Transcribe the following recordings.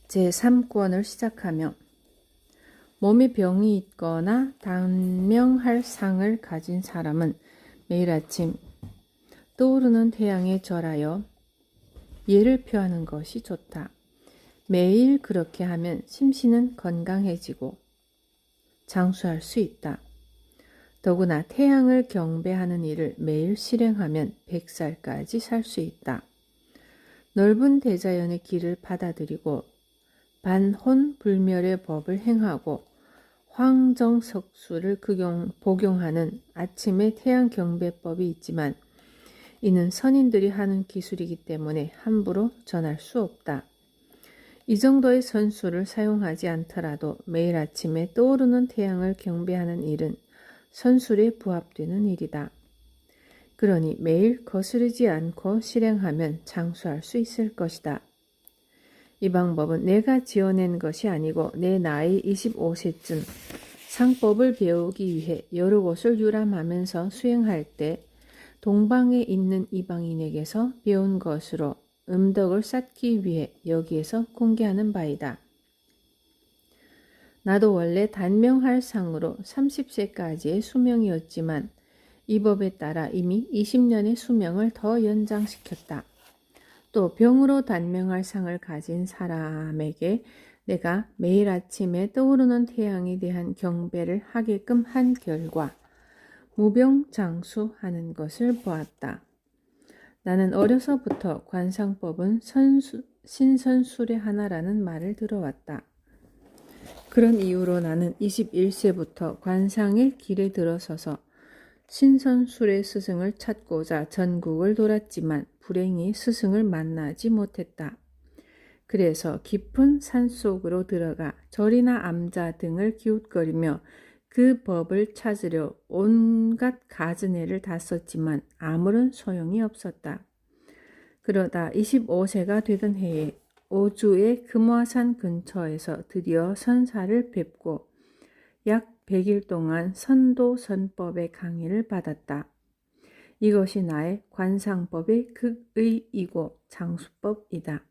제3권을 시작하며 몸에 병이 있거나 단명할 상을 가진 사람은 매일 아침 떠오르는 태양에 절하여 예를 표하는 것이 좋다. 매일 그렇게 하면 심신은 건강해지고 장수할 수 있다. 더구나 태양을 경배하는 일을 매일 실행하면 100살까지 살 수 있다. 넓은 대자연의 길을 받아들이고 반혼불멸의 법을 행하고 황정석수를 복용하는 아침의 태양 경배법이 있지만 이는 선인들이 하는 기술이기 때문에 함부로 전할 수 없다. 이 정도의 선수를 사용하지 않더라도 매일 아침에 떠오르는 태양을 경배하는 일은 선술에 부합되는 일이다. 그러니 매일 거스르지 않고 실행하면 장수할 수 있을 것이다. 이 방법은 내가 지어낸 것이 아니고 내 나이 25세쯤 상법을 배우기 위해 여러 곳을 유람하면서 수행할 때 동방에 있는 이방인에게서 배운 것으로 음덕을 쌓기 위해 여기에서 공개하는 바이다. 나도 원래 단명할 상으로 30세까지의 수명이었지만 이 법에 따라 이미 20년의 수명을 더 연장시켰다. 또 병으로 단명할 상을 가진 사람에게 내가 매일 아침에 떠오르는 태양에 대한 경배를 하게끔 한 결과 무병장수하는 것을 보았다. 나는 어려서부터 관상법은 신선술의 하나라는 말을 들어왔다. 그런 이유로 나는 21세부터 관상의 길에 들어서서 신선술의 스승을 찾고자 전국을 돌았지만 불행히 스승을 만나지 못했다. 그래서 깊은 산속으로 들어가 절이나 암자 등을 기웃거리며 그 법을 찾으려 온갖 가즈네를 다 썼지만 아무런 소용이 없었다. 그러다 25세가 되던 해에 오주의 금화산 근처에서 드디어 선사를 뵙고 약 100일 동안 선도선법의 강의를 받았다. 이것이 나의 관상법의 극의이고 장수법이다.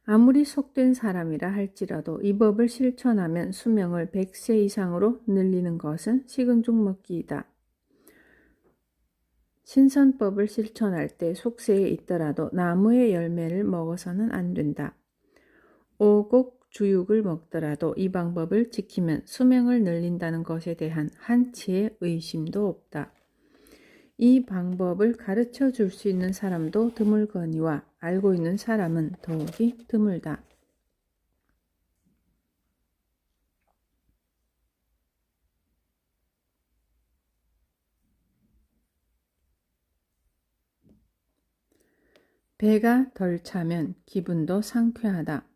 아무리 속된 사람이라 할지라도 이 법을 실천하면 수명을 100세 이상으로 늘리는 것은 식은 죽 먹기이다. 신선법을 실천할 때 속세에 있더라도 나무의 열매를 먹어서는 안 된다. 오곡주육을 먹더라도 이 방법을 지키면 수명을 늘린다는 것에 대한 한치의 의심도 없다. 이 방법을 가르쳐 줄 수 있는 사람도 드물거니와 알고 있는 사람은 더욱이 드물다. 배가 덜 차면 기분도 상쾌하다.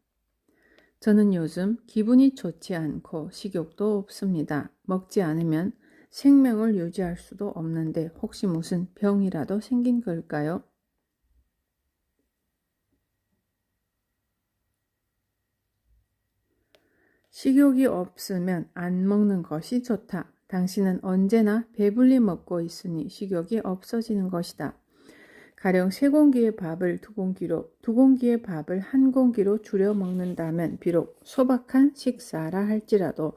저는 요즘 기분이 좋지 않고 식욕도 없습니다. 먹지 않으면 생명을 유지할 수도 없는데 혹시 무슨 병이라도 생긴 걸까요? 식욕이 없으면 안 먹는 것이 좋다. 당신은 언제나 배불리 먹고 있으니 식욕이 없어지는 것이다. 가령 3공기의 밥을 2공기로, 2공기의 밥을 1공기로 줄여 먹는다면 비록 소박한 식사라 할지라도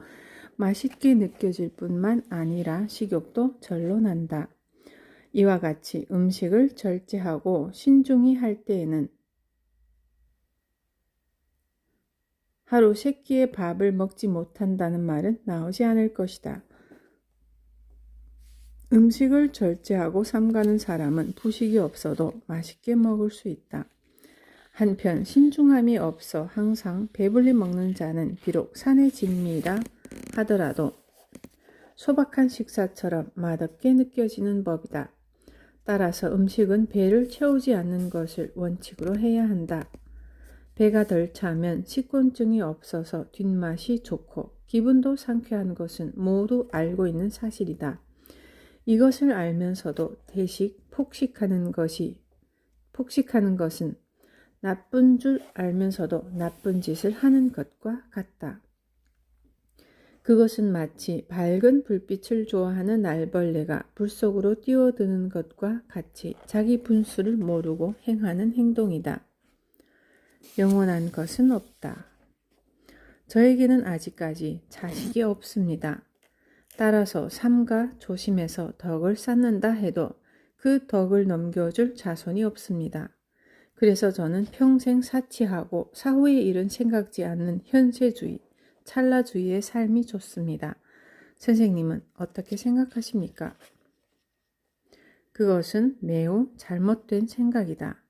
맛있게 느껴질 뿐만 아니라 식욕도 절로 난다. 이와 같이 음식을 절제하고 신중히 할 때에는 하루 3끼의 밥을 먹지 못한다는 말은 나오지 않을 것이다. 음식을 절제하고 삼가는 사람은 부식이 없어도 맛있게 먹을 수 있다. 한편 신중함이 없어 항상 배불리 먹는 자는 비록 산의 진미라 하더라도 소박한 식사처럼 맛없게 느껴지는 법이다. 따라서 음식은 배를 채우지 않는 것을 원칙으로 해야 한다. 배가 덜 차면 식곤증이 없어서 뒷맛이 좋고 기분도 상쾌한 것은 모두 알고 있는 사실이다. 이것을 알면서도 대식 폭식하는 것은 나쁜 줄 알면서도 나쁜 짓을 하는 것과 같다. 그것은 마치 밝은 불빛을 좋아하는 날벌레가 불 속으로 뛰어드는 것과 같이 자기 분수를 모르고 행하는 행동이다. 영원한 것은 없다. 저에게는 아직까지 자식이 없습니다. 따라서 삼가 조심해서 덕을 쌓는다 해도 그 덕을 넘겨줄 자손이 없습니다. 그래서 저는 평생 사치하고 사후의 일은 생각지 않는 현세주의, 찰나주의의 삶이 좋습니다. 선생님은 어떻게 생각하십니까? 그것은 매우 잘못된 생각이다.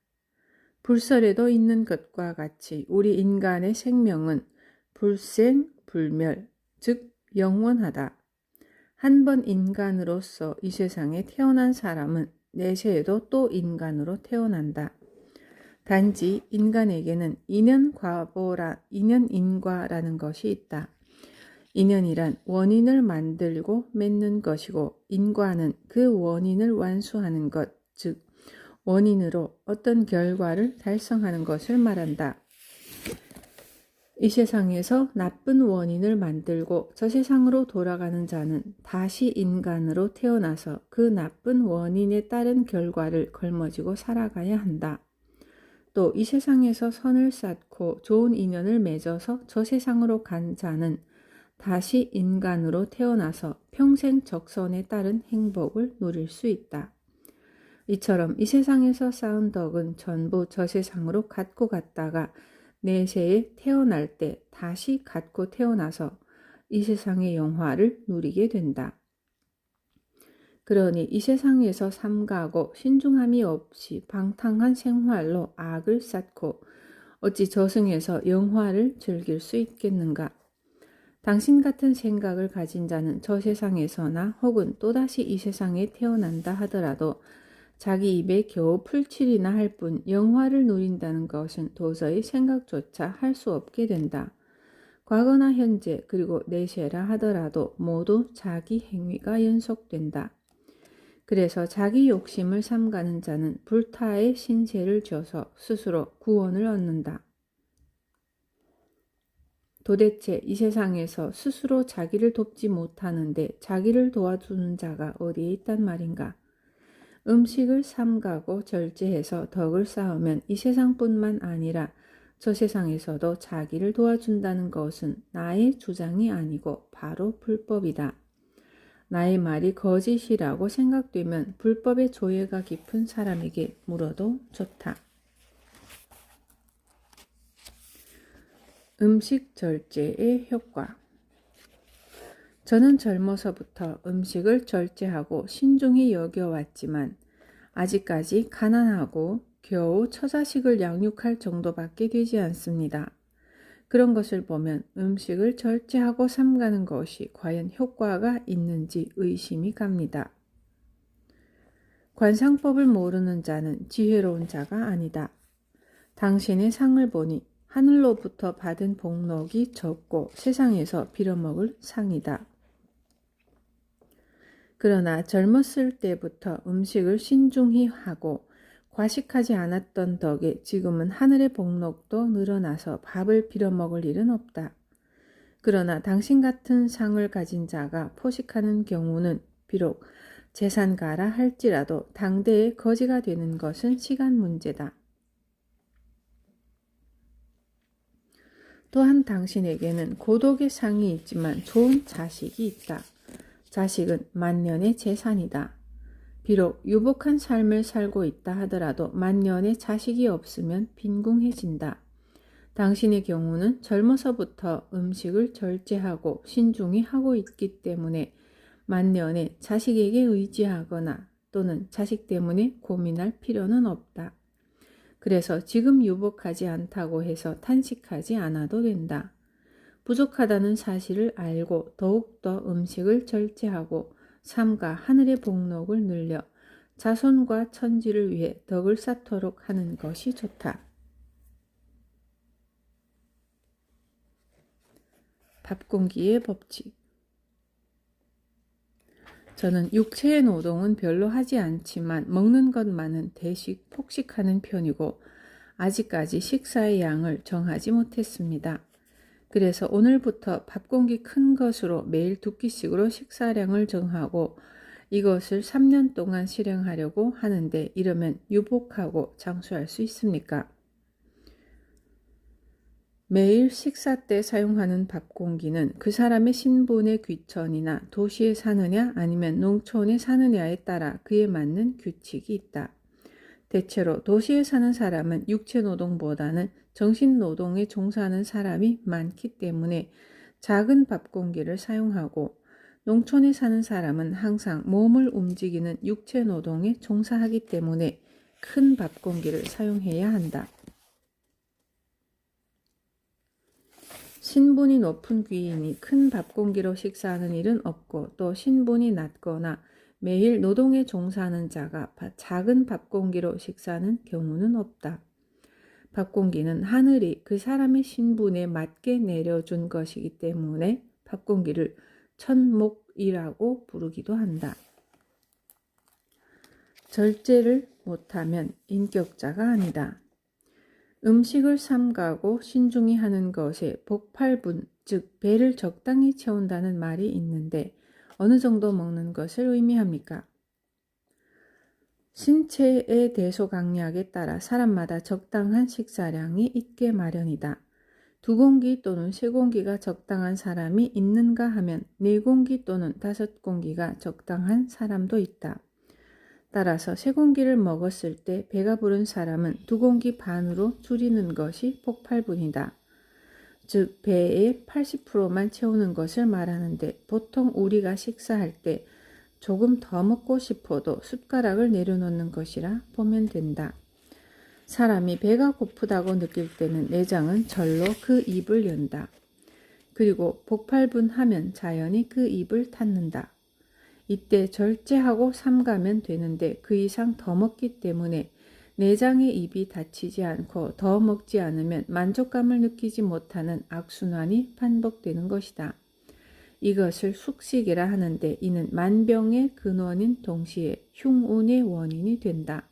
불설에도 있는 것과 같이 우리 인간의 생명은 불생, 불멸, 즉 영원하다. 한 번 인간으로서 이 세상에 태어난 사람은 내세에도 또 인간으로 태어난다. 단지 인간에게는 인연인과라는 것이 있다. 인연이란 원인을 만들고 맺는 것이고 인과는 그 원인을 완수하는 것, 즉 원인으로 어떤 결과를 달성하는 것을 말한다. 이 세상에서 나쁜 원인을 만들고 저 세상으로 돌아가는 자는 다시 인간으로 태어나서 그 나쁜 원인에 따른 결과를 걸머지고 살아가야 한다. 또 이 세상에서 선을 쌓고 좋은 인연을 맺어서 저 세상으로 간 자는 다시 인간으로 태어나서 평생 적선에 따른 행복을 누릴 수 있다. 이처럼 이 세상에서 쌓은 덕은 전부 저 세상으로 갖고 갔다가 내세에 태어날 때 다시 갖고 태어나서 이 세상의 영화를 누리게 된다. 그러니 이 세상에서 삼가하고 신중함이 없이 방탕한 생활로 악을 쌓고 어찌 저승에서 영화를 즐길 수 있겠는가? 당신 같은 생각을 가진 자는 저 세상에서나 혹은 또다시 이 세상에 태어난다 하더라도 자기 입에 겨우 풀칠이나 할 뿐 영화를 누린다는 것은 도저히 생각조차 할 수 없게 된다. 과거나 현재 그리고 내세라 하더라도 모두 자기 행위가 연속된다. 그래서 자기 욕심을 삼가는 자는 불타의 신세를 져서 스스로 구원을 얻는다. 도대체 이 세상에서 스스로 자기를 돕지 못하는데 자기를 도와주는 자가 어디에 있단 말인가? 음식을 삼가고 절제해서 덕을 쌓으면 이 세상뿐만 아니라 저 세상에서도 자기를 도와준다는 것은 나의 주장이 아니고 바로 불법이다. 나의 말이 거짓이라고 생각되면 불법의 조예가 깊은 사람에게 물어도 좋다. 음식 절제의 효과. 저는 젊어서부터 음식을 절제하고 신중히 여겨왔지만 아직까지 가난하고 겨우 처자식을 양육할 정도밖에 되지 않습니다. 그런 것을 보면 음식을 절제하고 삼가는 것이 과연 효과가 있는지 의심이 갑니다. 관상법을 모르는 자는 지혜로운 자가 아니다. 당신의 상을 보니 하늘로부터 받은 복록이 적고 세상에서 빌어먹을 상이다. 그러나 젊었을 때부터 음식을 신중히 하고 과식하지 않았던 덕에 지금은 하늘의 복록도 늘어나서 밥을 빌어먹을 일은 없다. 그러나 당신 같은 상을 가진 자가 포식하는 경우는 비록 재산가라 할지라도 당대의 거지가 되는 것은 시간 문제다. 또한 당신에게는 고독의 상이 있지만 좋은 자식이 있다. 자식은 만년의 재산이다. 비록 유복한 삶을 살고 있다 하더라도 만년의 자식이 없으면 빈궁해진다. 당신의 경우는 젊어서부터 음식을 절제하고 신중히 하고 있기 때문에 만년에 자식에게 의지하거나 또는 자식 때문에 고민할 필요는 없다. 그래서 지금 유복하지 않다고 해서 탄식하지 않아도 된다. 부족하다는 사실을 알고 더욱더 음식을 절제하고 삼가 하늘의 복록을 늘려 자손과 천지를 위해 덕을 쌓도록 하는 것이 좋다. 밥공기의 법칙. 저는 육체의 노동은 별로 하지 않지만 먹는 것만은 대식 폭식하는 편이고 아직까지 식사의 양을 정하지 못했습니다. 그래서 오늘부터 밥공기 큰 것으로 매일 2끼씩으로 식사량을 정하고 이것을 3년 동안 실행하려고 하는데 이러면 유복하고 장수할 수 있습니까? 매일 식사 때 사용하는 밥공기는 그 사람의 신분의 귀천이나 도시에 사느냐 아니면 농촌에 사느냐에 따라 그에 맞는 규칙이 있다. 대체로 도시에 사는 사람은 육체노동보다는 정신노동에 종사하는 사람이 많기 때문에 작은 밥공기를 사용하고, 농촌에 사는 사람은 항상 몸을 움직이는 육체노동에 종사하기 때문에 큰 밥공기를 사용해야 한다. 신분이 높은 귀인이 큰 밥공기로 식사하는 일은 없고, 또 신분이 낮거나 매일 노동에 종사하는 자가 작은 밥공기로 식사하는 경우는 없다. 밥공기는 하늘이 그 사람의 신분에 맞게 내려준 것이기 때문에 밥공기를 천목이라고 부르기도 한다. 절제를 못하면 인격자가 아니다. 음식을 삼가고 신중히 하는 것에 복팔분, 즉 배를 적당히 채운다는 말이 있는데 어느 정도 먹는 것을 의미합니까? 신체의 대소강약에 따라 사람마다 적당한 식사량이 있게 마련이다. 2공기 또는 3공기가 적당한 사람이 있는가 하면 4공기 또는 5공기가 적당한 사람도 있다. 따라서 3공기를 먹었을 때 배가 부른 사람은 2공기 반으로 줄이는 것이 복팔분이다. 즉 배의 80%만 채우는 것을 말하는데, 보통 우리가 식사할 때 조금 더 먹고 싶어도 숟가락을 내려놓는 것이라 보면 된다. 사람이 배가 고프다고 느낄 때는 내장은 절로 그 입을 연다. 그리고 복팔분하면 자연히 그 입을 닫는다. 이때 절제하고 삼가면 되는데 그 이상 더 먹기 때문에 내장의 입이 닫히지 않고 더 먹지 않으면 만족감을 느끼지 못하는 악순환이 반복되는 것이다. 이것을 숙식이라 하는데, 이는 만병의 근원인 동시에 흉운의 원인이 된다.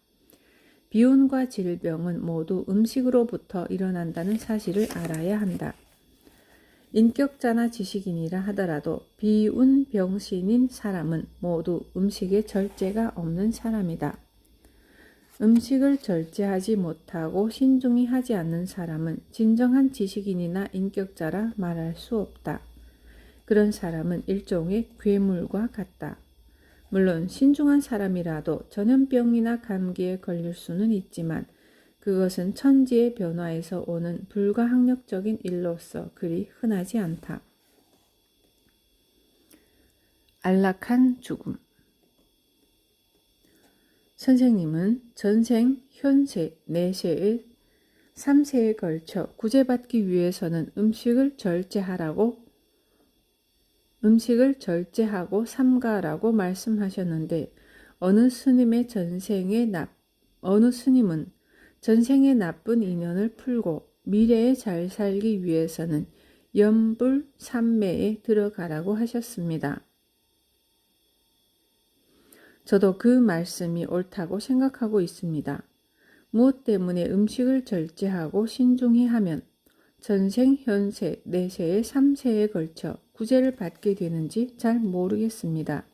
비운과 질병은 모두 음식으로부터 일어난다는 사실을 알아야 한다. 인격자나 지식인이라 하더라도 비운병신인 사람은 모두 음식에 절제가 없는 사람이다. 음식을 절제하지 못하고 신중히 하지 않는 사람은 진정한 지식인이나 인격자라 말할 수 없다. 그런 사람은 일종의 괴물과 같다. 물론 신중한 사람이라도 전염병이나 감기에 걸릴 수는 있지만 그것은 천지의 변화에서 오는 불가항력적인 일로서 그리 흔하지 않다. 안락한 죽음. 선생님은 전생, 현세, 내세의 3세에 걸쳐 구제받기 위해서는 음식을 절제하고 삼가라고 말씀하셨는데, 어느 스님은 전생의 나쁜 인연을 풀고 미래에 잘 살기 위해서는 염불삼매에 들어가라고 하셨습니다. 저도 그 말씀이 옳다고 생각하고 있습니다. 무엇 때문에 음식을 절제하고 신중히 하면 전생, 현세, 내세의 3세에 걸쳐 구제를 받게 되는지 잘 모르겠습니다.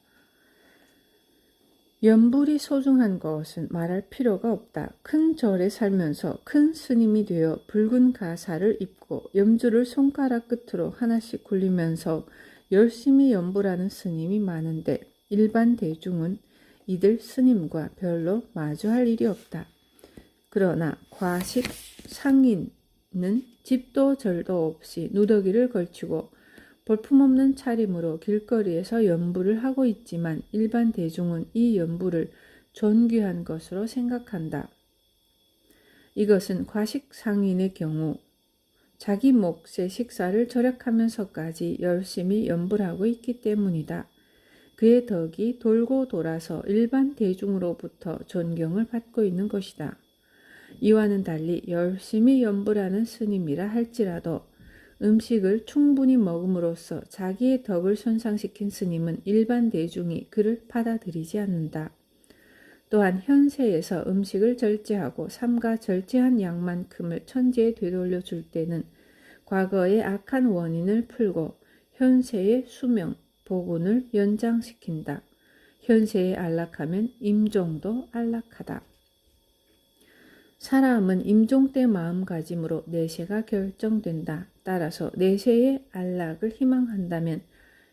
염불이 소중한 것은 말할 필요가 없다. 큰 절에 살면서 큰 스님이 되어 붉은 가사를 입고 염주를 손가락 끝으로 하나씩 굴리면서 열심히 염불하는 스님이 많은데, 일반 대중은 이들 스님과 별로 마주할 일이 없다. 그러나 과식 상인은 집도 절도 없이 누더기를 걸치고 볼품없는 차림으로 길거리에서 염불을 하고 있지만 일반 대중은 이 염불을 존귀한 것으로 생각한다. 이것은 과식 상인의 경우 자기 몫의 식사를 절약하면서까지 열심히 염불하고 있기 때문이다. 그의 덕이 돌고 돌아서 일반 대중으로부터 존경을 받고 있는 것이다. 이와는 달리 열심히 염불하는 스님이라 할지라도 음식을 충분히 먹음으로써 자기의 덕을 손상시킨 스님은 일반 대중이 그를 받아들이지 않는다. 또한 현세에서 음식을 절제하고 삼가 절제한 양만큼을 천지에 되돌려 줄 때는 과거의 악한 원인을 풀고 현세의 수명, 복운을 연장시킨다. 현세에 안락하면 임종도 안락하다. 사람은 임종 때 마음가짐으로 내세가 결정된다. 따라서 내세의 안락을 희망한다면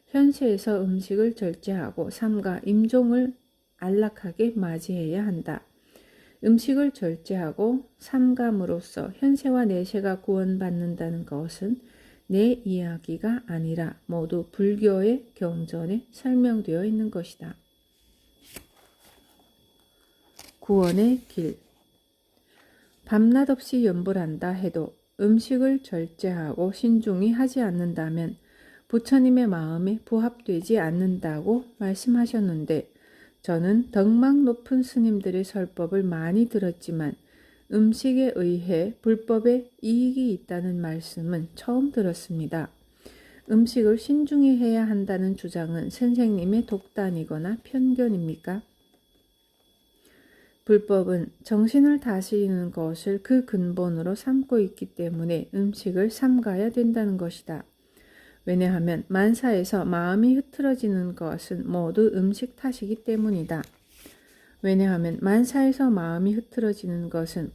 현세에서 음식을 절제하고 삼가 임종을 안락하게 맞이해야 한다. 음식을 절제하고 삼감으로써 현세와 내세가 구원받는다는 것은 내 이야기가 아니라 모두 불교의 경전에 설명되어 있는 것이다. 구원의 길. 밤낮 없이 염불한다 해도 음식을 절제하고 신중히 하지 않는다면 부처님의 마음에 부합되지 않는다고 말씀하셨는데, 저는 덕망 높은 스님들의 설법을 많이 들었지만 음식에 의해 불법에 이익이 있다는 말씀은 처음 들었습니다. 음식을 신중히 해야 한다는 주장은 선생님의 독단이거나 편견입니까? 불법은 정신을 다스리는 것을 그 근본으로 삼고 있기 때문에 음식을 삼가야 된다는 것이다. 왜냐하면 만사에서 마음이 흐트러지는 것은 모두 음식 탓이기 때문이다. 왜냐하면 만사에서 마음이 흐트러지는 것은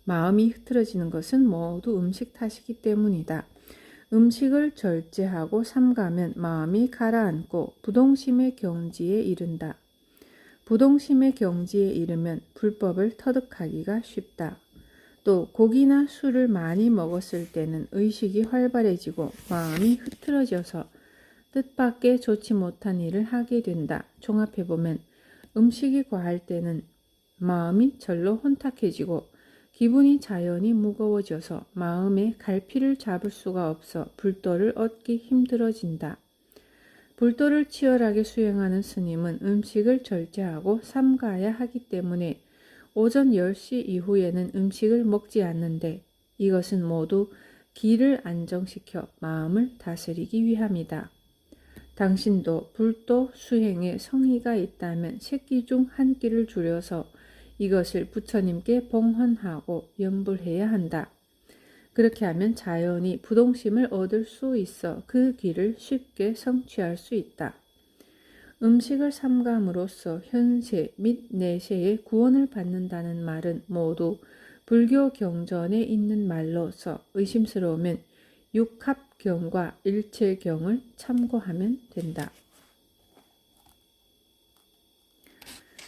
마음이 흐트러지는 것은 모두 음식 탓이기 때문이다. 음식을 절제하고 삼가면 마음이 가라앉고 부동심의 경지에 이른다. 부동심의 경지에 이르면 불법을 터득하기가 쉽다. 또 고기나 술을 많이 먹었을 때는 의식이 활발해지고 마음이 흐트러져서 뜻밖의 좋지 못한 일을 하게 된다. 종합해보면 음식이 과할 때는 마음이 절로 혼탁해지고 기분이 자연히 무거워져서 마음에 갈피를 잡을 수가 없어 불도를 얻기 힘들어진다. 불도를 치열하게 수행하는 스님은 음식을 절제하고 삼가야 하기 때문에 오전 10시 이후에는 음식을 먹지 않는데, 이것은 모두 기를 안정시켜 마음을 다스리기 위함이다. 당신도 불도 수행에 성의가 있다면 새끼 중 한 끼를 줄여서 이것을 부처님께 봉헌하고 염불해야 한다. 그렇게 하면 자연히 부동심을 얻을 수 있어 그 길을 쉽게 성취할 수 있다. 음식을 삼감으로써 현세 및 내세의 구원을 받는다는 말은 모두 불교 경전에 있는 말로서 의심스러우면 육합경과 일체경을 참고하면 된다.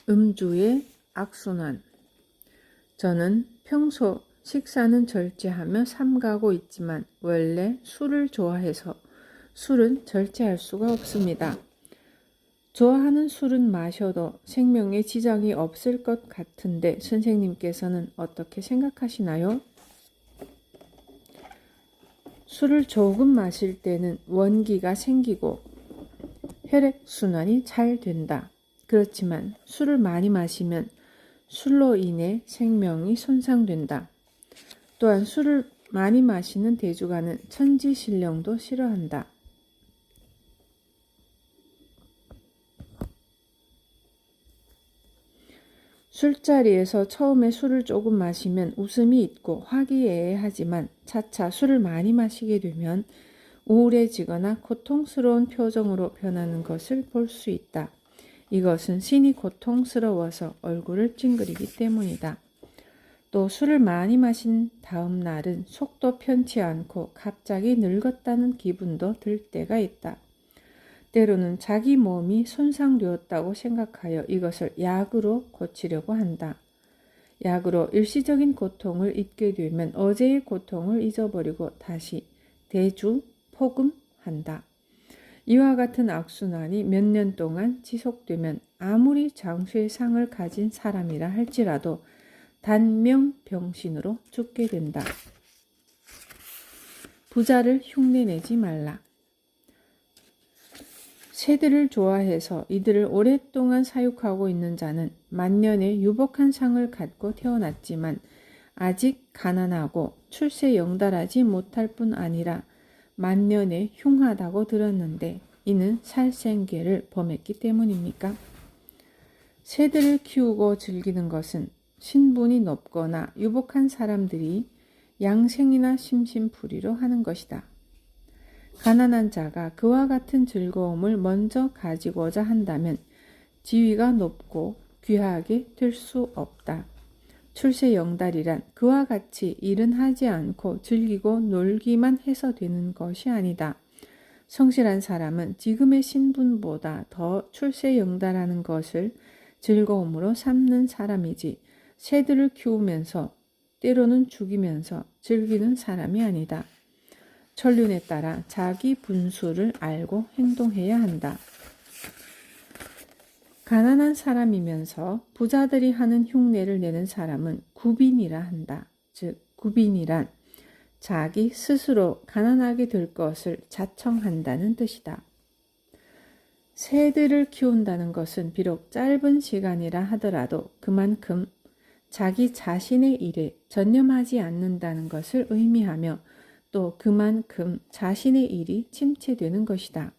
음주의 악순환. 저는 평소 식사는 절제하며 삼가고 있지만 원래 술을 좋아해서 술은 절제할 수가 없습니다. 좋아하는 술은 마셔도 생명에 지장이 없을 것 같은데 선생님께서는 어떻게 생각하시나요? 술을 조금 마실 때는 원기가 생기고 혈액순환이 잘 된다. 그렇지만 술을 많이 마시면 술로 인해 생명이 손상된다. 또한 술을 많이 마시는 대주가는 천지신령도 싫어한다. 술자리에서 처음에 술을 조금 마시면 웃음이 있고 화기애애하지만 차차 술을 많이 마시게 되면 우울해지거나 고통스러운 표정으로 변하는 것을 볼 수 있다. 이것은 신이 고통스러워서 얼굴을 찡그리기 때문이다. 또 술을 많이 마신 다음 날은 속도 편치 않고 갑자기 늙었다는 기분도 들 때가 있다. 때로는 자기 몸이 손상되었다고 생각하여 이것을 약으로 고치려고 한다. 약으로 일시적인 고통을 잊게 되면 어제의 고통을 잊어버리고 다시 대주, 포금한다. 이와 같은 악순환이 몇 년 동안 지속되면 아무리 장수의 상을 가진 사람이라 할지라도 단명병신으로 죽게 된다. 부자를 흉내내지 말라. 새들을 좋아해서 이들을 오랫동안 사육하고 있는 자는 만년의 유복한 상을 갖고 태어났지만 아직 가난하고 출세 영달하지 못할 뿐 아니라 만년에 흉하다고 들었는데 이는 살생계를 범했기 때문입니까? 새들을 키우고 즐기는 것은 신분이 높거나 유복한 사람들이 양생이나 심심풀이로 하는 것이다. 가난한 자가 그와 같은 즐거움을 먼저 가지고자 한다면 지위가 높고 귀하게 될 수 없다. 출세영달이란 그와 같이 일은 하지 않고 즐기고 놀기만 해서 되는 것이 아니다. 성실한 사람은 지금의 신분보다 더 출세영달하는 것을 즐거움으로 삼는 사람이지 새들을 키우면서 때로는 죽이면서 즐기는 사람이 아니다. 천륜에 따라 자기 분수를 알고 행동해야 한다. 가난한 사람이면서 부자들이 하는 흉내를 내는 사람은 구빈이라 한다. 즉 구빈이란 자기 스스로 가난하게 될 것을 자청한다는 뜻이다. 새들을 키운다는 것은 비록 짧은 시간이라 하더라도 그만큼 자기 자신의 일에 전념하지 않는다는 것을 의미하며 또 그만큼 자신의 일이 침체되는 것이다.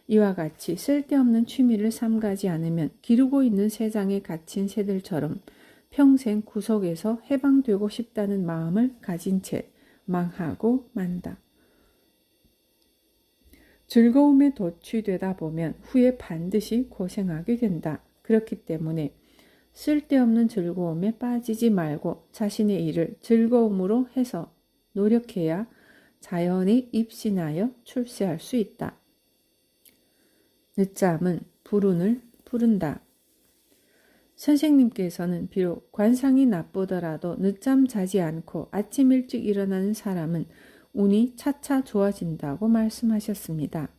이와 같이 쓸데없는 취미를 삼가지 않으면 기르고 있는 세상에 갇힌 새들처럼 평생 구속에서 해방되고 싶다는 마음을 가진 채 망하고 만다. 즐거움에 도취되다 보면 후에 반드시 고생하게 된다. 그렇기 때문에 쓸데없는 즐거움에 빠지지 말고 자신의 일을 즐거움으로 해서 노력해야 자연히 입신하여 출세할 수 있다. 늦잠은 불운을 부른다. 선생님께서는 비록 관상이 나쁘더라도 늦잠 자지 않고 아침 일찍 일어나는 사람은 운이 차차 좋아진다고 말씀하셨습니다.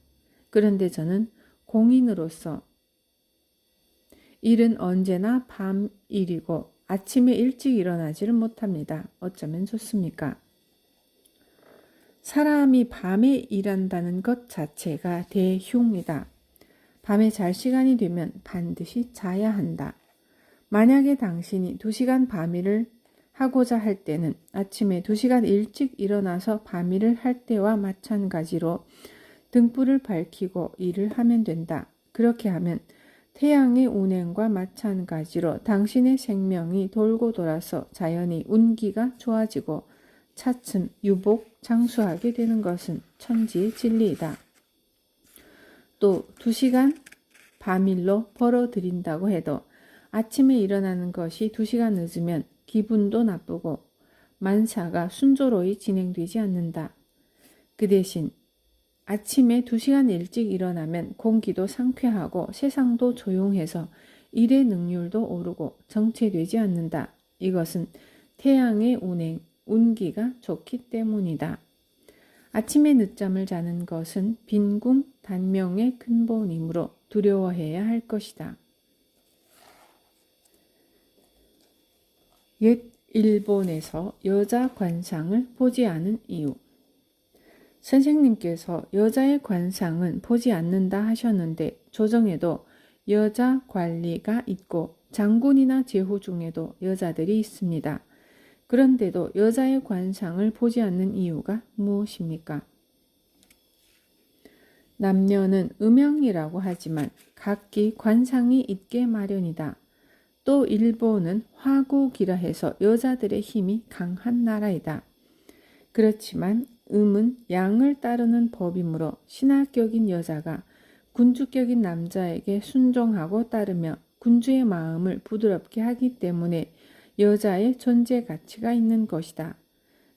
그런데 저는 공인으로서 일은 언제나 밤 일이고 아침에 일찍 일어나지를 못합니다. 어쩌면 좋습니까? 사람이 밤에 일한다는 것 자체가 대흉이다. 밤에 잘 시간이 되면 반드시 자야 한다. 만약에 당신이 2시간 밤일을 하고자 할 때는 아침에 2시간 일찍 일어나서 밤일을 할 때와 마찬가지로 등불을 밝히고 일을 하면 된다. 그렇게 하면 태양의 운행과 마찬가지로 당신의 생명이 돌고 돌아서 자연히 운기가 좋아지고 차츰 유복 장수하게 되는 것은 천지의 진리이다. 또 2시간 밤일로 벌어들인다고 해도 아침에 일어나는 것이 2시간 늦으면 기분도 나쁘고 만사가 순조로이 진행되지 않는다. 그 대신 아침에 2시간 일찍 일어나면 공기도 상쾌하고 세상도 조용해서 일의 능률도 오르고 정체되지 않는다. 이것은 태양의 운행, 운기가 좋기 때문이다. 아침에 늦잠을 자는 것은 빈궁 단명의 근본이므로 두려워해야 할 것이다. 옛 일본에서 여자 관상을 보지 않은 이유. 선생님께서 여자의 관상은 보지 않는다 하셨는데 조정에도 여자 관리가 있고 장군이나 제후 중에도 여자들이 있습니다. 그런데도 여자의 관상을 보지 않는 이유가 무엇입니까? 남녀는 음양이라고 하지만 각기 관상이 있게 마련이다. 또 일본은 화국이라 해서 여자들의 힘이 강한 나라이다. 그렇지만 음은 양을 따르는 법이므로 신하격인 여자가 군주격인 남자에게 순종하고 따르며 군주의 마음을 부드럽게 하기 때문에 여자의 존재 가치가 있는 것이다.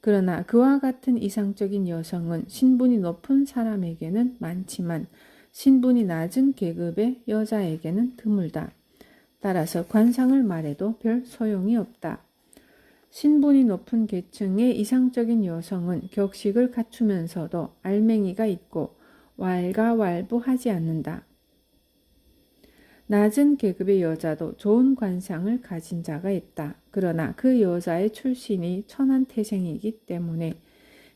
그러나 그와 같은 이상적인 여성은 신분이 높은 사람에게는 많지만 신분이 낮은 계급의 여자에게는 드물다. 따라서 관상을 말해도 별 소용이 없다. 신분이 높은 계층의 이상적인 여성은 격식을 갖추면서도 알맹이가 있고 왈가왈부하지 않는다. 낮은 계급의 여자도 좋은 관상을 가진 자가 있다. 그러나 그 여자의 출신이 천한태생이기 때문에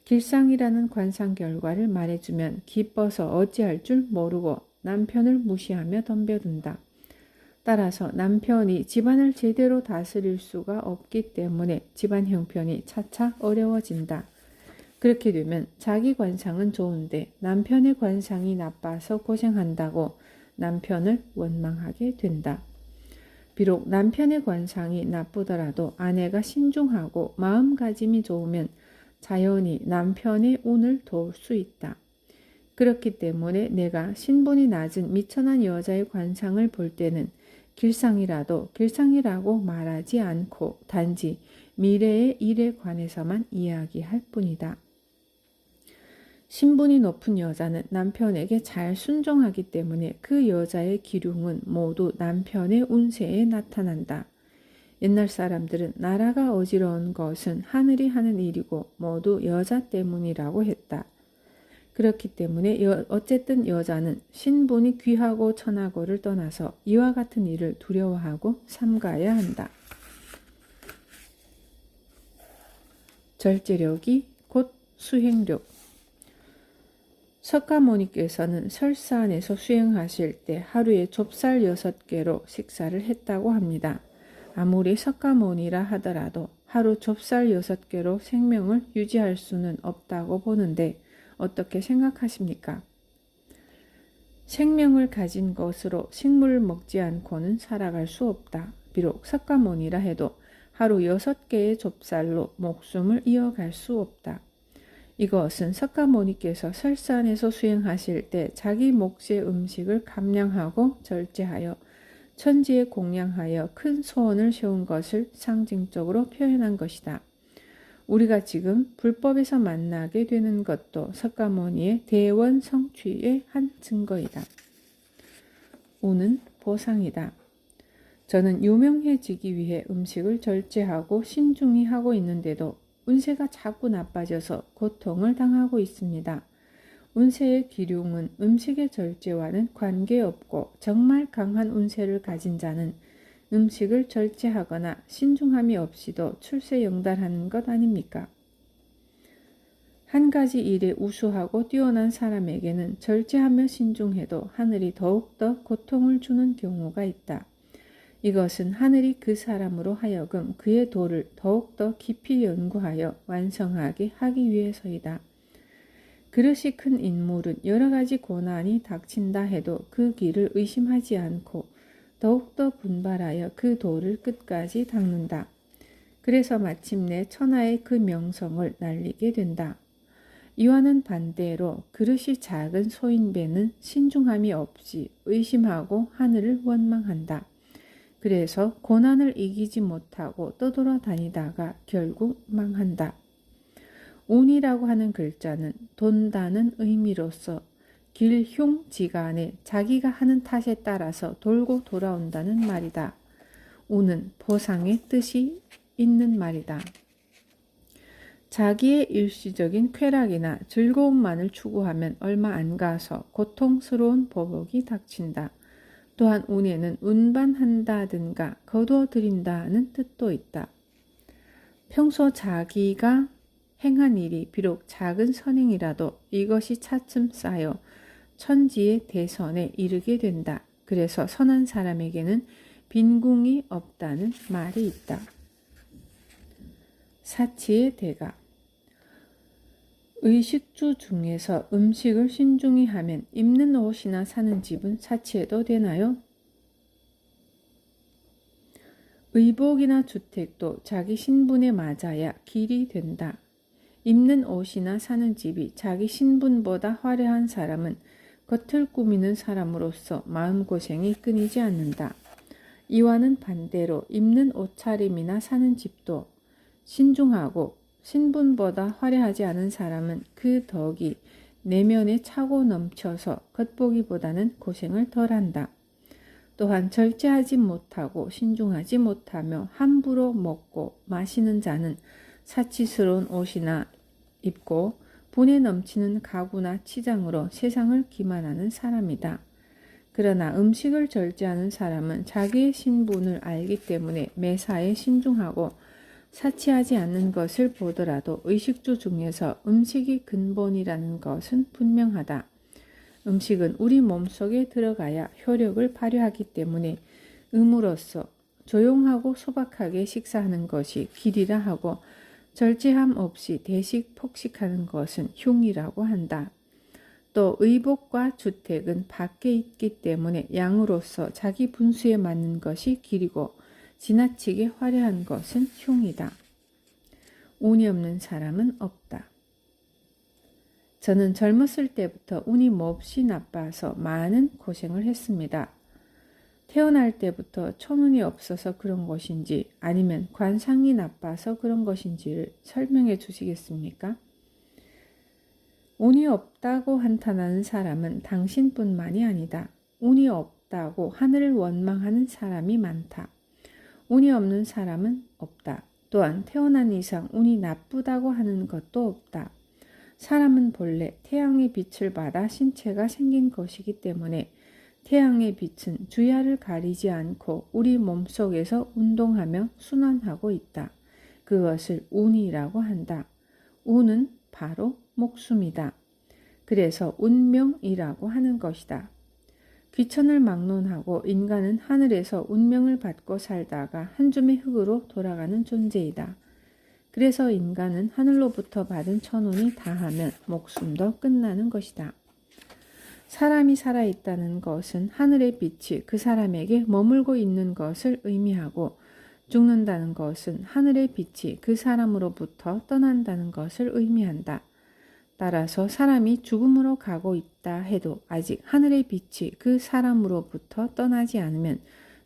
길상이라는 관상 결과를 말해주면 기뻐서 어찌할 줄 모르고 남편을 무시하며 덤벼든다. 따라서 남편이 집안을 제대로 다스릴 수가 없기 때문에 집안 형편이 차차 어려워진다. 그렇게 되면 자기 관상은 좋은데 남편의 관상이 나빠서 고생한다고 남편을 원망하게 된다. 비록 남편의 관상이 나쁘더라도 아내가 신중하고 마음가짐이 좋으면 자연히 남편의 운을 도울 수 있다. 그렇기 때문에 내가 신분이 낮은 미천한 여자의 관상을 볼 때는 길상이라도 길상이라고 말하지 않고 단지 미래의 일에 관해서만 이야기할 뿐이다. 신분이 높은 여자는 남편에게 잘 순종하기 때문에 그 여자의 기륭은 모두 남편의 운세에 나타난다. 옛날 사람들은 나라가 어지러운 것은 하늘이 하는 일이고 모두 여자 때문이라고 했다. 그렇기 때문에 어쨌든 여자는 신분이 귀하고 천하고를 떠나서 이와 같은 일을 두려워하고 삼가야 한다. 절제력이 곧 수행력. 석가모니께서는 설산에서 수행하실 때 하루에 좁쌀 6개로 식사를 했다고 합니다. 아무리 석가모니라 하더라도 하루 좁쌀 6개로 생명을 유지할 수는 없다고 보는데 어떻게 생각하십니까? 생명을 가진 것으로 식물을 먹지 않고는 살아갈 수 없다. 비록 석가모니라 해도 하루 6개의 좁쌀로 목숨을 이어갈 수 없다. 이것은 석가모니께서 설산에서 수행하실 때 자기 몫의 음식을 감량하고 절제하여 천지에 공양하여 큰 소원을 세운 것을 상징적으로 표현한 것이다. 우리가 지금 불법에서 만나게 되는 것도 석가모니의 대원 성취의 한 증거이다. 우는 보상이다. 저는 유명해지기 위해 음식을 절제하고 신중히 하고 있는데도 운세가 자꾸 나빠져서 고통을 당하고 있습니다. 운세의 기륭은 음식의 절제와는 관계없고 정말 강한 운세를 가진 자는 음식을 절제하거나 신중함이 없이도 출세영달하는 것 아닙니까? 한 가지 일에 우수하고 뛰어난 사람에게는 절제하며 신중해도 하늘이 더욱더 고통을 주는 경우가 있다. 이것은 하늘이 그 사람으로 하여금 그의 도를 더욱더 깊이 연구하여 완성하게 하기 위해서이다. 그릇이 큰 인물은 여러 가지 고난이 닥친다 해도 그 길을 의심하지 않고 더욱더 분발하여 그 도를 끝까지 닦는다. 그래서 마침내 천하의 그 명성을 날리게 된다. 이와는 반대로 그릇이 작은 소인배는 신중함이 없이 의심하고 하늘을 원망한다. 그래서 고난을 이기지 못하고 떠돌아다니다가 결국 망한다. 운이라고 하는 글자는 돈다는 의미로서 길흉지간에 자기가 하는 탓에 따라서 돌고 돌아온다는 말이다. 운은 보상의 뜻이 있는 말이다. 자기의 일시적인 쾌락이나 즐거움만을 추구하면 얼마 안 가서 고통스러운 보복이 닥친다. 또한 운에는 운반한다든가 거두어들인다는 뜻도 있다. 평소 자기가 행한 일이 비록 작은 선행이라도 이것이 차츰 쌓여 천지의 대선에 이르게 된다. 그래서 선한 사람에게는 빈궁이 없다는 말이 있다. 사치의 대가. 의식주 중에서 음식을 신중히 하면 입는 옷이나 사는 집은 사치해도 되나요? 의복이나 주택도 자기 신분에 맞아야 길이 된다. 입는 옷이나 사는 집이 자기 신분보다 화려한 사람은 겉을 꾸미는 사람으로서 마음고생이 끊이지 않는다. 이와는 반대로 입는 옷차림이나 사는 집도 신중하고 신분보다 화려하지 않은 사람은 그 덕이 내면에 차고 넘쳐서 겉보기보다는 고생을 덜한다. 또한 절제하지 못하고 신중하지 못하며 함부로 먹고 마시는 자는 사치스러운 옷이나 입고 분에 넘치는 가구나 치장으로 세상을 기만하는 사람이다. 그러나 음식을 절제하는 사람은 자기의 신분을 알기 때문에 매사에 신중하고 사치하지 않는 것을 보더라도 의식주 중에서 음식이 근본이라는 것은 분명하다. 음식은 우리 몸속에 들어가야 효력을 발휘하기 때문에 음으로써 조용하고 소박하게 식사하는 것이 길이라 하고 절제함 없이 대식 폭식하는 것은 흉이라고 한다. 또 의복과 주택은 밖에 있기 때문에 양으로서 자기 분수에 맞는 것이 길이고 지나치게 화려한 것은 흉이다. 운이 없는 사람은 없다. 저는 젊었을 때부터 운이 몹시 나빠서 많은 고생을 했습니다. 태어날 때부터 천운이 없어서 그런 것인지 아니면 관상이 나빠서 그런 것인지를 설명해 주시겠습니까? 운이 없다고 한탄하는 사람은 당신뿐만이 아니다. 운이 없다고 하늘을 원망하는 사람이 많다. 운이 없는 사람은 없다. 또한 태어난 이상 운이 나쁘다고 하는 것도 없다. 사람은 본래 태양의 빛을 받아 신체가 생긴 것이기 때문에 태양의 빛은 주야를 가리지 않고 우리 몸속에서 운동하며 순환하고 있다. 그것을 운이라고 한다. 운은 바로 목숨이다. 그래서 운명이라고 하는 것이다. 귀천을 막론하고 인간은 하늘에서 운명을 받고 살다가 한 줌의 흙으로 돌아가는 존재이다. 그래서 인간은 하늘로부터 받은 천운이 다하면 목숨도 끝나는 것이다. 사람이 살아있다는 것은 하늘의 빛이 그 사람에게 머물고 있는 것을 의미하고 죽는다는 것은 하늘의 빛이 그 사람으로부터 떠난다는 것을 의미한다. 따라서 사람이 죽음으로 가고 있다 해도 아직 하늘의 빛이 그 사람으로부터 떠나지 않으면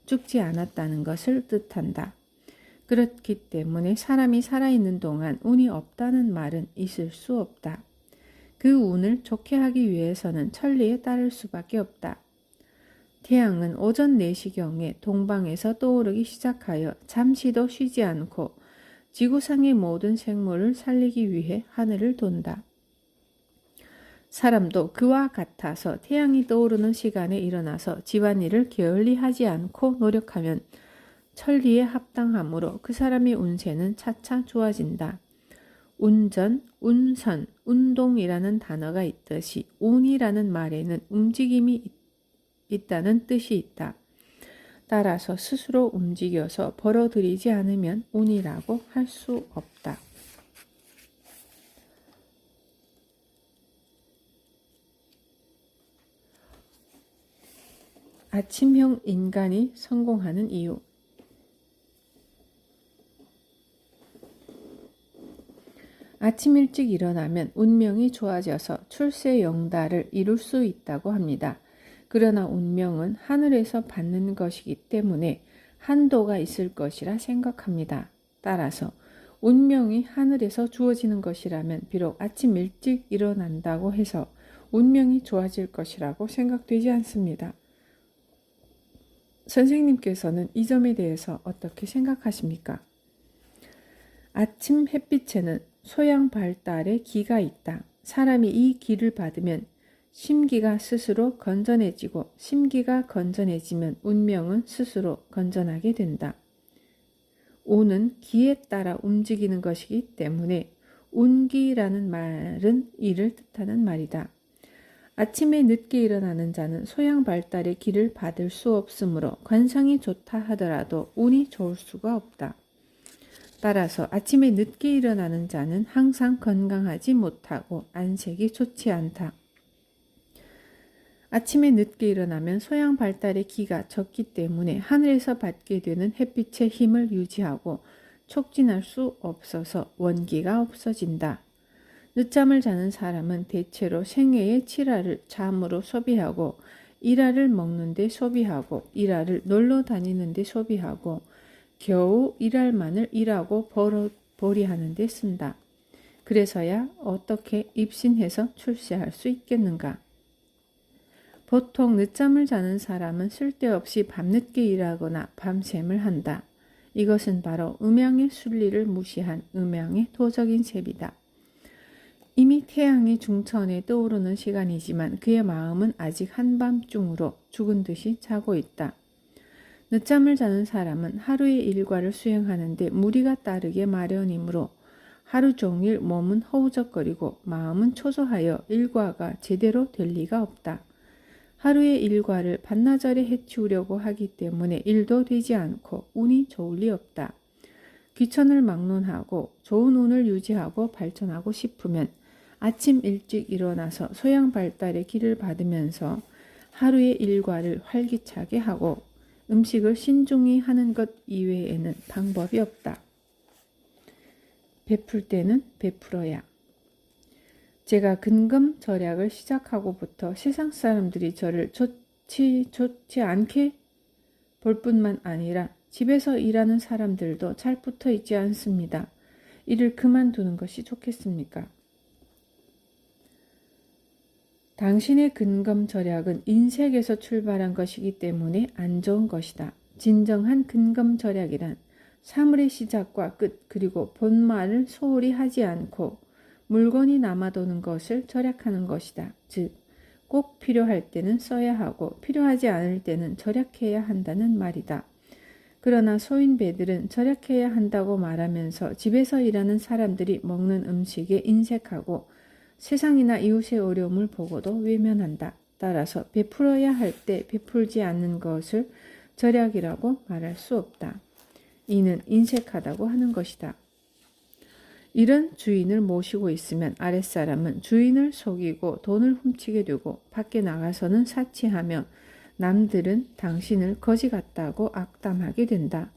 죽지 않았다는 것을 뜻한다. 그렇기 때문에 사람이 살아있는 동안 운이 없다는 말은 있을 수 없다. 그 운을 좋게 하기 위해서는 천리에 따를 수밖에 없다. 태양은 오전 4시경에 동방에서 떠오르기 시작하여 잠시도 쉬지 않고 지구상의 모든 생물을 살리기 위해 하늘을 돈다. 사람도 그와 같아서 태양이 떠오르는 시간에 일어나서 집안일을 게을리 하지 않고 노력하면 천리에 합당하므로 그 사람의 운세는 차차 좋아진다. 운전, 운선, 운동이라는 단어가 있듯이 운이라는 말에는 움직임이 있다는 뜻이 있다. 따라서 스스로 움직여서 벌어들이지 않으면 운이라고 할 수 없다. 아침형 인간이 성공하는 이유. 아침 일찍 일어나면 운명이 좋아져서 출세 영달을 이룰 수 있다고 합니다. 그러나 운명은 하늘에서 받는 것이기 때문에 한도가 있을 것이라 생각합니다. 따라서 운명이 하늘에서 주어지는 것이라면 비록 아침 일찍 일어난다고 해서 운명이 좋아질 것이라고 생각되지 않습니다. 선생님께서는 이 점에 대해서 어떻게 생각하십니까? 아침 햇빛에는 소양 발달의 기가 있다. 사람이 이 기를 받으면 심기가 스스로 건전해지고 심기가 건전해지면 운명은 스스로 건전하게 된다. 운은 기에 따라 움직이는 것이기 때문에 운기라는 말은 이를 뜻하는 말이다. 아침에 늦게 일어나는 자는 소양 발달의 기를 받을 수 없으므로 관상이 좋다 하더라도 운이 좋을 수가 없다. 따라서 아침에 늦게 일어나는 자는 항상 건강하지 못하고 안색이 좋지 않다. 아침에 늦게 일어나면 소양 발달의 기가 적기 때문에 하늘에서 받게 되는 햇빛의 힘을 유지하고 촉진할 수 없어서 원기가 없어진다. 늦잠을 자는 사람은 대체로 생애의 7알을 잠으로 소비하고 1알을 먹는데 소비하고 1알을 놀러 다니는데 소비하고 겨우 1알만을 일하고 벌이하는 데 쓴다. 그래서야 어떻게 입신해서 출세할 수 있겠는가? 보통 늦잠을 자는 사람은 쓸데없이 밤늦게 일하거나 밤샘을 한다. 이것은 바로 음양의 순리를 무시한 음양의 도적인 셈이다. 이미 태양이 중천에 떠오르는 시간이지만 그의 마음은 아직 한밤중으로 죽은 듯이 자고 있다. 늦잠을 자는 사람은 하루의 일과를 수행하는데 무리가 따르게 마련이므로 하루 종일 몸은 허우적거리고 마음은 초조하여 일과가 제대로 될 리가 없다. 하루의 일과를 반나절에 해치우려고 하기 때문에 일도 되지 않고 운이 좋을 리 없다. 귀천을 막론하고 좋은 운을 유지하고 발전하고 싶으면 아침 일찍 일어나서 소양 발달의 기를 받으면서 하루의 일과를 활기차게 하고 음식을 신중히 하는 것 이외에는 방법이 없다. 베풀 때는 베풀어야. 제가 근검절약을 시작하고부터 세상 사람들이 저를 좋지 않게 볼 뿐만 아니라 집에서 일하는 사람들도 잘 붙어 있지 않습니다. 일을 그만두는 것이 좋겠습니까? 당신의 근검 절약은 인색에서 출발한 것이기 때문에 안 좋은 것이다. 진정한 근검 절약이란 사물의 시작과 끝 그리고 본말을 소홀히 하지 않고 물건이 남아도는 것을 절약하는 것이다. 즉, 꼭 필요할 때는 써야 하고 필요하지 않을 때는 절약해야 한다는 말이다. 그러나 소인배들은 절약해야 한다고 말하면서 집에서 일하는 사람들이 먹는 음식에 인색하고 세상이나 이웃의 어려움을 보고도 외면한다. 따라서 베풀어야 할 때 베풀지 않는 것을 절약이라고 말할 수 없다. 이는 인색하다고 하는 것이다. 이런 주인을 모시고 있으면 아랫사람은 주인을 속이고 돈을 훔치게 되고 밖에 나가서는 사치하며 남들은 당신을 거지 같다고 악담하게 된다.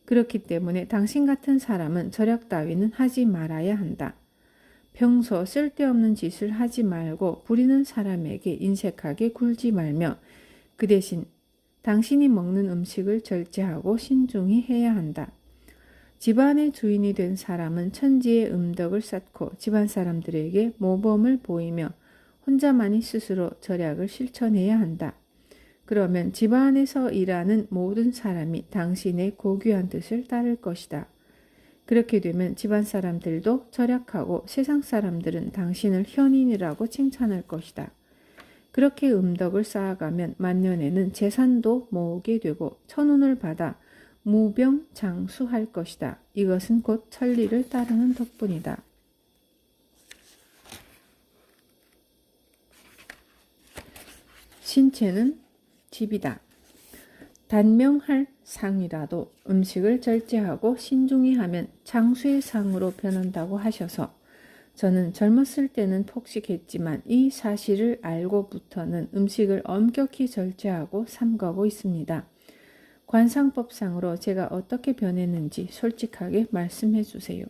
그렇기 때문에 당신 같은 사람은 절약 따위는 하지 말아야 한다. 평소 쓸데없는 짓을 하지 말고 부리는 사람에게 인색하게 굴지 말며 그 대신 당신이 먹는 음식을 절제하고 신중히 해야 한다. 집안의 주인이 된 사람은 천지의 음덕을 쌓고 집안 사람들에게 모범을 보이며 혼자만이 스스로 절약을 실천해야 한다. 그러면 집안에서 일하는 모든 사람이 당신의 고귀한 뜻을 따를 것이다. 그렇게 되면 집안 사람들도 절약하고 세상 사람들은 당신을 현인이라고 칭찬할 것이다. 그렇게 음덕을 쌓아가면 만년에는 재산도 모으게 되고 천운을 받아 무병장수할 것이다. 이것은 곧 천리를 따르는 덕분이다. 신체는 집이다. 단명할 상이라도 음식을 절제하고 신중히 하면 장수의 상으로 변한다고 하셔서 저는 젊었을 때는 폭식했지만 이 사실을 알고부터는 음식을 엄격히 절제하고 삼가고 있습니다. 관상법상으로 제가 어떻게 변했는지 솔직하게 말씀해 주세요.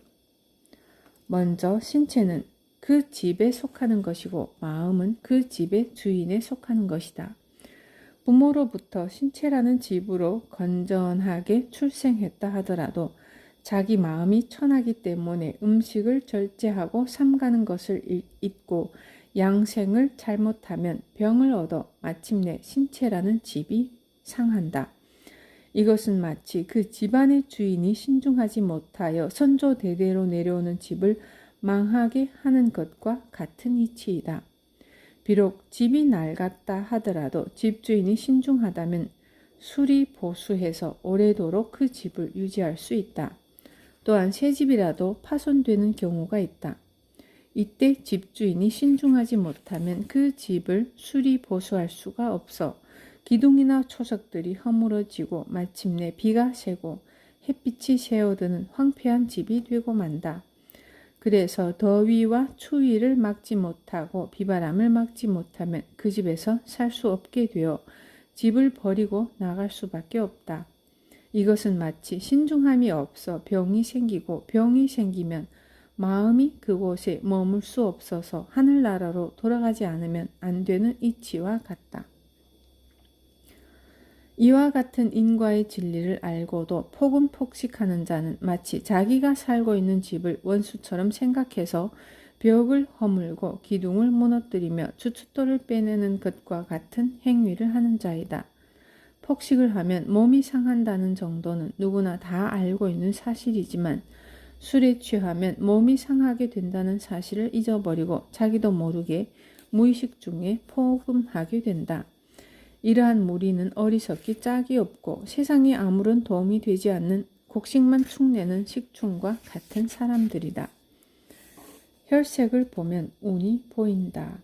먼저 신체는 그 집에 속하는 것이고 마음은 그 집의 주인에 속하는 것이다. 부모로부터 신체라는 집으로 건전하게 출생했다 하더라도 자기 마음이 천하기 때문에 음식을 절제하고 삼가는 것을 잊고 양생을 잘못하면 병을 얻어 마침내 신체라는 집이 상한다. 이것은 마치 그 집안의 주인이 신중하지 못하여 선조 대대로 내려오는 집을 망하게 하는 것과 같은 이치이다. 비록 집이 낡았다 하더라도 집주인이 신중하다면 수리보수해서 오래도록 그 집을 유지할 수 있다. 또한 새 집이라도 파손되는 경우가 있다. 이때 집주인이 신중하지 못하면 그 집을 수리보수할 수가 없어 기둥이나 초석들이 허물어지고 마침내 비가 새고 햇빛이 새어드는 황폐한 집이 되고 만다. 그래서 더위와 추위를 막지 못하고 비바람을 막지 못하면 그 집에서 살 수 없게 되어 집을 버리고 나갈 수밖에 없다. 이것은 마치 신중함이 없어 병이 생기고 병이 생기면 마음이 그곳에 머물 수 없어서 하늘나라로 돌아가지 않으면 안 되는 이치와 같다. 이와 같은 인과의 진리를 알고도 폭음폭식하는 자는 마치 자기가 살고 있는 집을 원수처럼 생각해서 벽을 허물고 기둥을 무너뜨리며 주춧돌을 빼내는 것과 같은 행위를 하는 자이다. 폭식을 하면 몸이 상한다는 정도는 누구나 다 알고 있는 사실이지만 술에 취하면 몸이 상하게 된다는 사실을 잊어버리고 자기도 모르게 무의식 중에 폭음하게 된다. 이러한 무리는 어리석기 짝이 없고 세상에 아무런 도움이 되지 않는 곡식만 축내는 식충과 같은 사람들이다. 혈색을 보면 운이 보인다.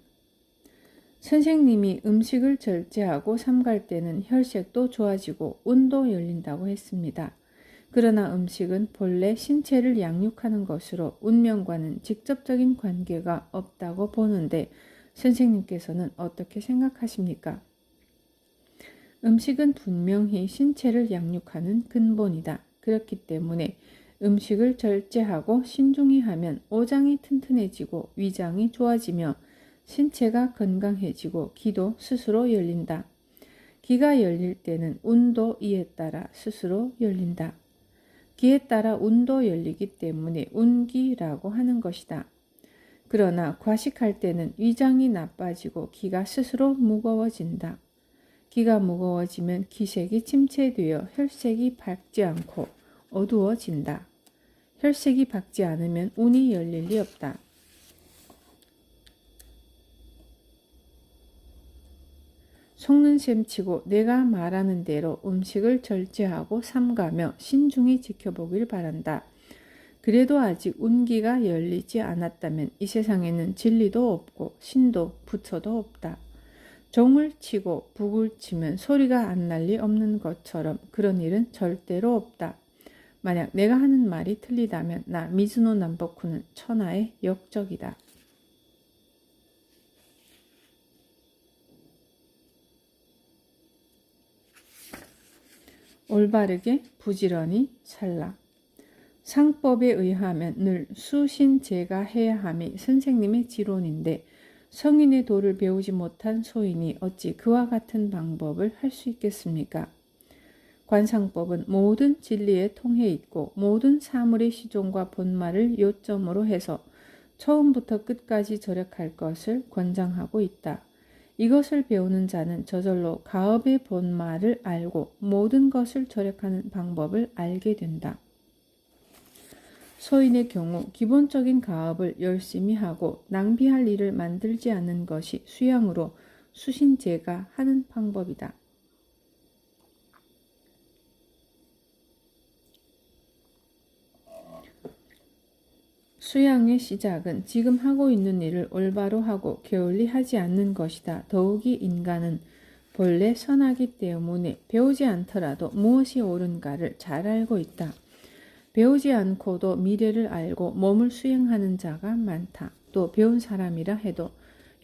선생님이 음식을 절제하고 삼갈 때는 혈색도 좋아지고 운도 열린다고 했습니다. 그러나 음식은 본래 신체를 양육하는 것으로 운명과는 직접적인 관계가 없다고 보는데 선생님께서는 어떻게 생각하십니까? 음식은 분명히 신체를 양육하는 근본이다. 그렇기 때문에 음식을 절제하고 신중히 하면 오장이 튼튼해지고 위장이 좋아지며 신체가 건강해지고 기도 스스로 열린다. 기가 열릴 때는 운도 이에 따라 스스로 열린다. 기에 따라 운도 열리기 때문에 운기라고 하는 것이다. 그러나 과식할 때는 위장이 나빠지고 기가 스스로 무거워진다. 기가 무거워지면 기색이 침체되어 혈색이 밝지 않고 어두워진다. 혈색이 밝지 않으면 운이 열릴 리 없다. 속는 셈치고 내가 말하는 대로 음식을 절제하고 삼가며 신중히 지켜보길 바란다. 그래도 아직 운기가 열리지 않았다면 이 세상에는 진리도 없고 신도 부처도 없다. 종을 치고 북을 치면 소리가 안 날 리 없는 것처럼 그런 일은 절대로 없다. 만약 내가 하는 말이 틀리다면 나 미즈노 남보쿠는 천하의 역적이다. 올바르게 부지런히 살라. 상법에 의하면 늘 수신제가 해야 함이 선생님의 지론인데 성인의 도를 배우지 못한 소인이 어찌 그와 같은 방법을 할 수 있겠습니까? 관상법은 모든 진리에 통해 있고 모든 사물의 시종과 본말을 요점으로 해서 처음부터 끝까지 절약할 것을 권장하고 있다. 이것을 배우는 자는 저절로 가업의 본말을 알고 모든 것을 절약하는 방법을 알게 된다. 소인의 경우 기본적인 가업을 열심히 하고 낭비할 일을 만들지 않는 것이 수양으로 수신제가 하는 방법이다. 수양의 시작은 지금 하고 있는 일을 올바로 하고 게을리 하지 않는 것이다. 더욱이 인간은 본래 선하기 때문에 배우지 않더라도 무엇이 옳은가를 잘 알고 있다. 배우지 않고도 미래를 알고 몸을 수행하는 자가 많다. 또 배운 사람이라 해도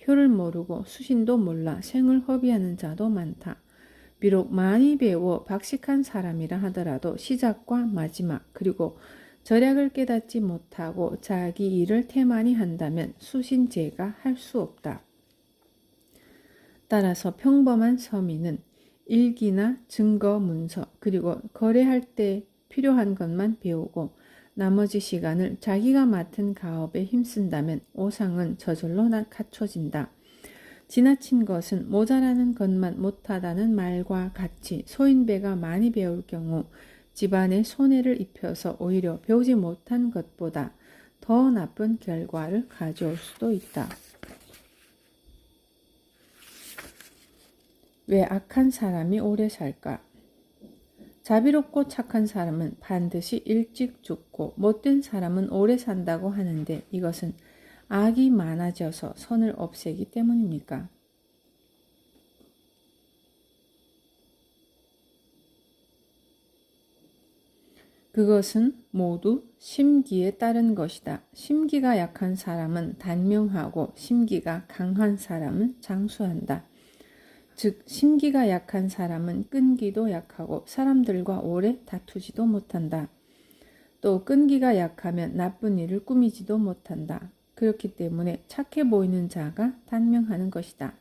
효를 모르고 수신도 몰라 생을 허비하는 자도 많다. 비록 많이 배워 박식한 사람이라 하더라도 시작과 마지막 그리고 절약을 깨닫지 못하고 자기 일을 태만히 한다면 수신제가 할 수 없다. 따라서 평범한 서민은 일기나 증거 문서 그리고 거래할 때 필요한 것만 배우고 나머지 시간을 자기가 맡은 가업에 힘쓴다면 오상은 저절로 갖춰진다. 지나친 것은 모자라는 것만 못하다는 말과 같이 소인배가 많이 배울 경우 집안에 손해를 입혀서 오히려 배우지 못한 것보다 더 나쁜 결과를 가져올 수도 있다. 왜 악한 사람이 오래 살까? 자비롭고 착한 사람은 반드시 일찍 죽고 못된 사람은 오래 산다고 하는데 이것은 악이 많아져서 선을 없애기 때문입니까? 그것은 모두 심기에 따른 것이다. 심기가 약한 사람은 단명하고 심기가 강한 사람은 장수한다. 즉 심기가 약한 사람은 끈기도 약하고 사람들과 오래 다투지도 못한다. 또 끈기가 약하면 나쁜 일을 꾸미지도 못한다. 그렇기 때문에 착해 보이는 자가 단명하는 것이다.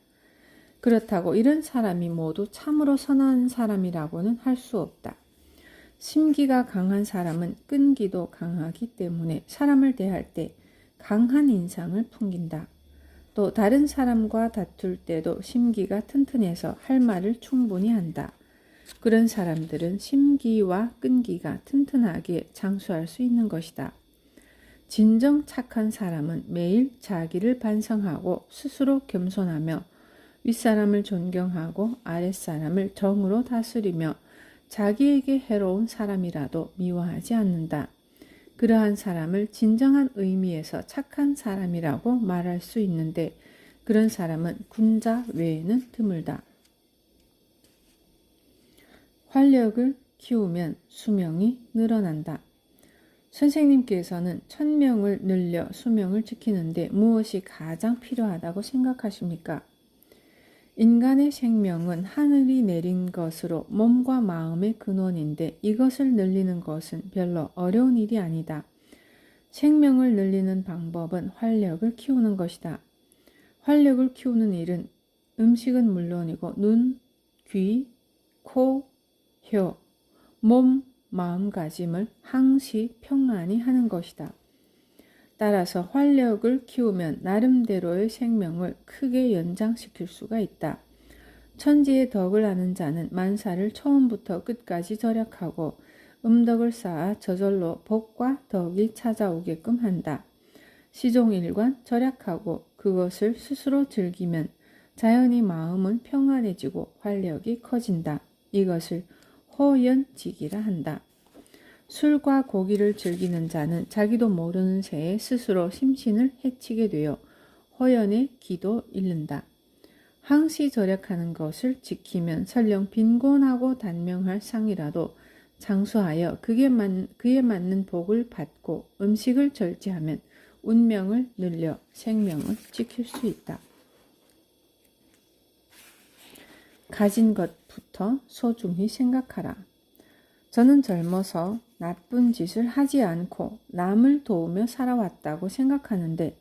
그렇다고 이런 사람이 모두 참으로 선한 사람이라고는 할 수 없다. 심기가 강한 사람은 끈기도 강하기 때문에 사람을 대할 때 강한 인상을 풍긴다. 또 다른 사람과 다툴 때도 심기가 튼튼해서 할 말을 충분히 한다. 그런 사람들은 심기와 끈기가 튼튼하게 장수할 수 있는 것이다. 진정 착한 사람은 매일 자기를 반성하고 스스로 겸손하며 윗사람을 존경하고 아랫사람을 정으로 다스리며 자기에게 해로운 사람이라도 미워하지 않는다. 그러한 사람을 진정한 의미에서 착한 사람이라고 말할 수 있는데 그런 사람은 군자 외에는 드물다. 활력을 키우면 수명이 늘어난다. 선생님께서는 1000명을 늘려 수명을 지키는데 무엇이 가장 필요하다고 생각하십니까? 인간의 생명은 하늘이 내린 것으로 몸과 마음의 근원인데 이것을 늘리는 것은 별로 어려운 일이 아니다. 생명을 늘리는 방법은 활력을 키우는 것이다. 활력을 키우는 일은 음식은 물론이고 눈, 귀, 코, 혀, 몸, 마음가짐을 항시 평안히 하는 것이다. 따라서 활력을 키우면 나름대로의 생명을 크게 연장시킬 수가 있다. 천지의 덕을 아는 자는 만사를 처음부터 끝까지 절약하고 음덕을 쌓아 저절로 복과 덕이 찾아오게끔 한다. 시종일관 절약하고 그것을 스스로 즐기면 자연히 마음은 평안해지고 활력이 커진다. 이것을 호연직이라 한다. 술과 고기를 즐기는 자는 자기도 모르는 새에 스스로 심신을 해치게 되어 호연의 기도 잃는다. 항시 절약하는 것을 지키면 설령 빈곤하고 단명할 상이라도 장수하여 그에 맞는 복을 받고 음식을 절제하면 운명을 늘려 생명을 지킬 수 있다. 가진 것부터 소중히 생각하라. 저는 젊어서 나쁜 짓을 하지 않고 남을 도우며 살아왔다고 생각하는데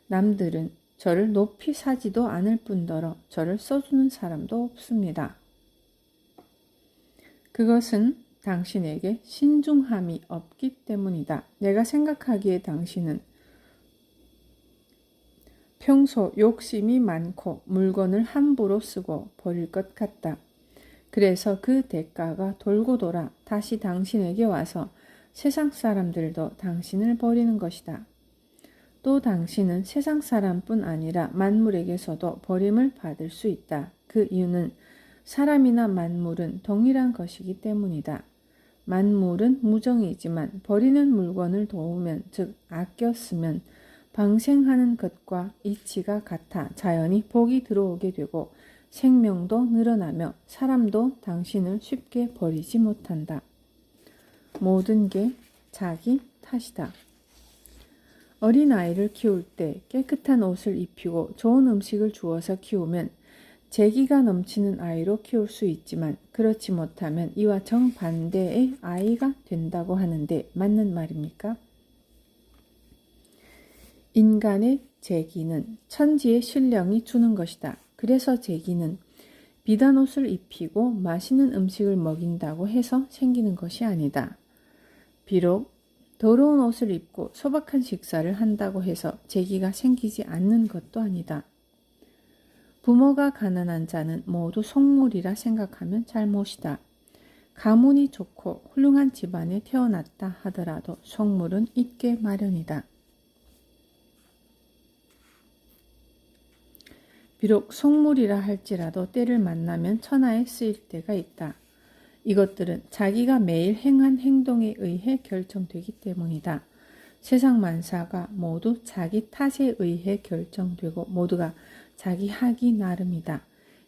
남들은 저를 높이 사지도 않을 뿐더러 저를 써주는 사람도 없습니다. 그것은 당신에게 신중함이 없기 때문이다. 내가 생각하기에 당신은 평소 욕심이 많고 물건을 함부로 쓰고 버릴 것 같다. 그래서 그 대가가 돌고 돌아 다시 당신에게 와서 세상 사람들도 당신을 버리는 것이다. 또 당신은 세상 사람뿐 아니라 만물에게서도 버림을 받을 수 있다. 그 이유는 사람이나 만물은 동일한 것이기 때문이다. 만물은 무정이지만 버리는 물건을 도우면, 즉 아껴 쓰면 방생하는 것과 이치가 같아 자연히 복이 들어오게 되고 생명도 늘어나며 사람도 당신을 쉽게 버리지 못한다. 모든 게 자기 탓이다. 어린아이를 키울 때 깨끗한 옷을 입히고 좋은 음식을 주어서 키우면 재기가 넘치는 아이로 키울 수 있지만 그렇지 못하면 이와 정반대의 아이가 된다고 하는데 맞는 말입니까? 인간의 재기는 천지의 신령이 주는 것이다. 그래서 재기는 비단 옷을 입히고 맛있는 음식을 먹인다고 해서 생기는 것이 아니다. 비록 더러운 옷을 입고 소박한 식사를 한다고 해서 재기가 생기지 않는 것도 아니다. 부모가 가난한 자는 모두 속물이라 생각하면 잘못이다. 가문이 좋고 훌륭한 집안에 태어났다 하더라도 속물은 있게 마련이다. 비록 속물이라 할지라도 때를 만나면 천하에 쓰일 때가 있다. 이것들은 자기가 매일 행한 행동에 의해 결정되기 때문이다. 세상 만사가 모두 자기 탓에 의해 결정되고 모두가 자기 하기 나름이다.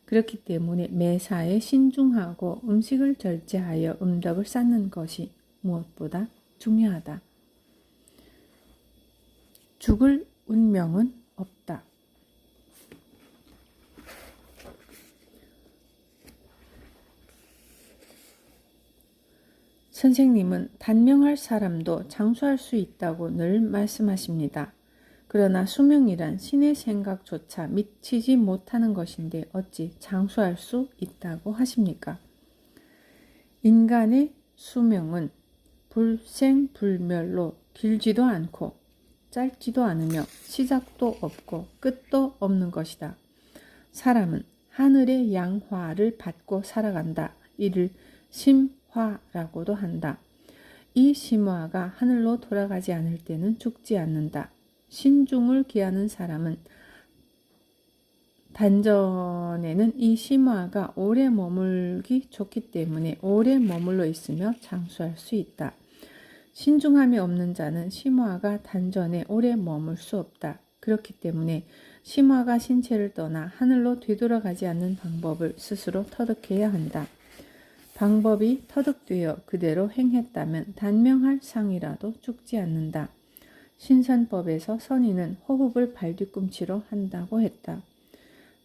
그렇기 때문에 매사에 신중하고 음식을 절제하여 음덕을 쌓는 것이 무엇보다 중요하다. 죽을 운명은 없다. 선생님은 단명할 사람도 장수할 수 있다고 늘 말씀하십니다. 그러나 수명이란 신의 생각조차 미치지 못하는 것인데 어찌 장수할 수 있다고 하십니까? 인간의 수명은 불생불멸로 길지도 않고 짧지도 않으며 시작도 없고 끝도 없는 것이다. 사람은 하늘의 양화를 받고 살아간다. 이를 심화라고도 한다. 이 심화가 하늘로 돌아가지 않을 때는 죽지 않는다. 신중을 기하는 사람은 단전에는 이 심화가 오래 머물기 좋기 때문에 오래 머물러 있으며 장수할 수 있다. 신중함이 없는 자는 심화가 단전에 오래 머물 수 없다. 그렇기 때문에 심화가 신체를 떠나 하늘로 되돌아가지 않는 방법을 스스로 터득해야 한다. 방법이 터득되어 그대로 행했다면 단명할 상이라도 죽지 않는다. 신선법에서 선인은 호흡을 발뒤꿈치로 한다고 했다.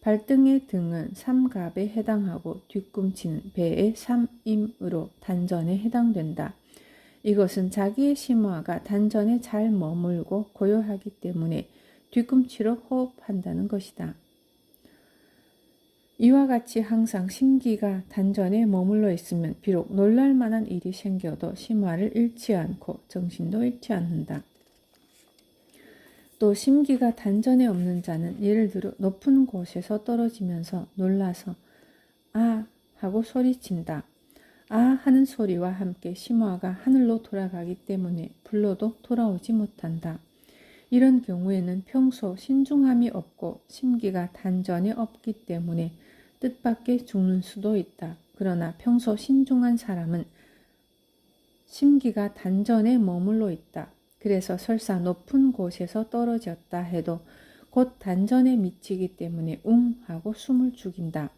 발등의 등은 삼갑에 해당하고 뒤꿈치는 배의 삼임으로 단전에 해당된다. 이것은 자기의 심화가 단전에 잘 머물고 고요하기 때문에 뒤꿈치로 호흡한다는 것이다. 이와 같이 항상 심기가 단전에 머물러 있으면 비록 놀랄만한 일이 생겨도 심화를 잃지 않고 정신도 잃지 않는다. 또 심기가 단전에 없는 자는 예를 들어 높은 곳에서 떨어지면서 놀라서 아 하고 소리친다. 아 하는 소리와 함께 심화가 하늘로 돌아가기 때문에 불러도 돌아오지 못한다. 이런 경우에는 평소 신중함이 없고 심기가 단전에 없기 때문에 뜻밖의 죽는 수도 있다. 그러나 평소 신중한 사람은 심기가 단전에 머물러 있다. 그래서 설사 높은 곳에서 떨어졌다 해도 곧 단전에 미치기 때문에 웅 하고 숨을 죽인다.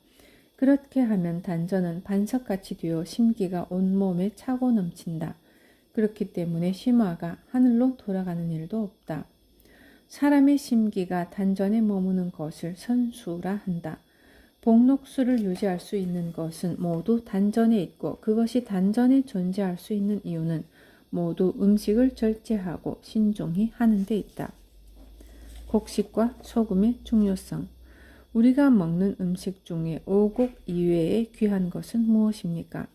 그렇게 하면 단전은 반석같이 되어 심기가 온몸에 차고 넘친다. 그렇기 때문에 심화가 하늘로 돌아가는 일도 없다. 사람의 심기가 단전에 머무는 것을 선수라 한다. 복록수를 유지할 수 있는 것은 모두 단전에 있고 그것이 단전에 존재할 수 있는 이유는 모두 음식을 절제하고 신중히 하는 데 있다. 곡식과 소금의 중요성. 우리가 먹는 음식 중에 오곡 이외에 귀한 것은 무엇입니까?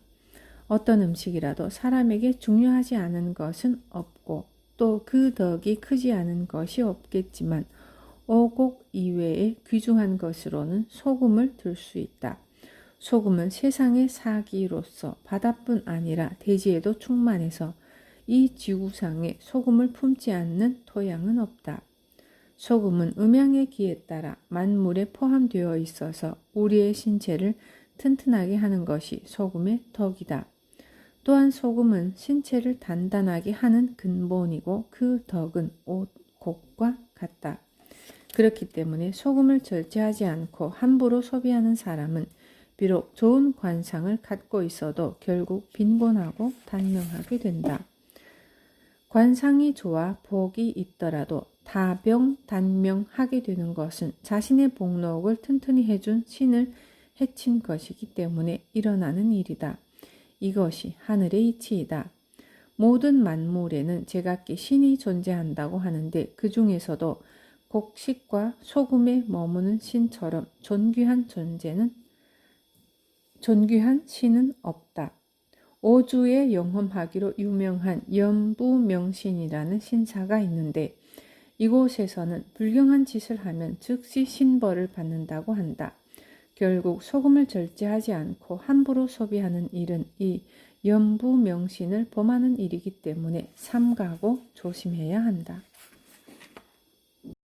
어떤 음식이라도 사람에게 중요하지 않은 것은 없고 또 그 덕이 크지 않은 것이 없겠지만 오곡 이외에 귀중한 것으로는 소금을 들 수 있다. 소금은 세상의 사기로서 바다뿐 아니라 대지에도 충만해서 이 지구상에 소금을 품지 않는 토양은 없다. 소금은 음양의 기에 따라 만물에 포함되어 있어서 우리의 신체를 튼튼하게 하는 것이 소금의 덕이다. 또한 소금은 신체를 단단하게 하는 근본이고 그 덕은 옷, 곡과 같다. 그렇기 때문에 소금을 절제하지 않고 함부로 소비하는 사람은 비록 좋은 관상을 갖고 있어도 결국 빈곤하고 단명하게 된다. 관상이 좋아 복이 있더라도 다병단명하게 되는 것은 자신의 복록을 튼튼히 해준 신을 해친 것이기 때문에 일어나는 일이다. 이것이 하늘의 이치이다. 모든 만물에는 제각기 신이 존재한다고 하는데 그 중에서도 곡식과 소금에 머무는 신처럼 존귀한 신은 없다. 오주에 영험하기로 유명한 연부명신이라는 신사가 있는데 이곳에서는 불경한 짓을 하면 즉시 신벌을 받는다고 한다. 결국 소금을 절제하지 않고 함부로 소비하는 일은 이 연부명신을 범하는 일이기 때문에 삼가고 조심해야 한다.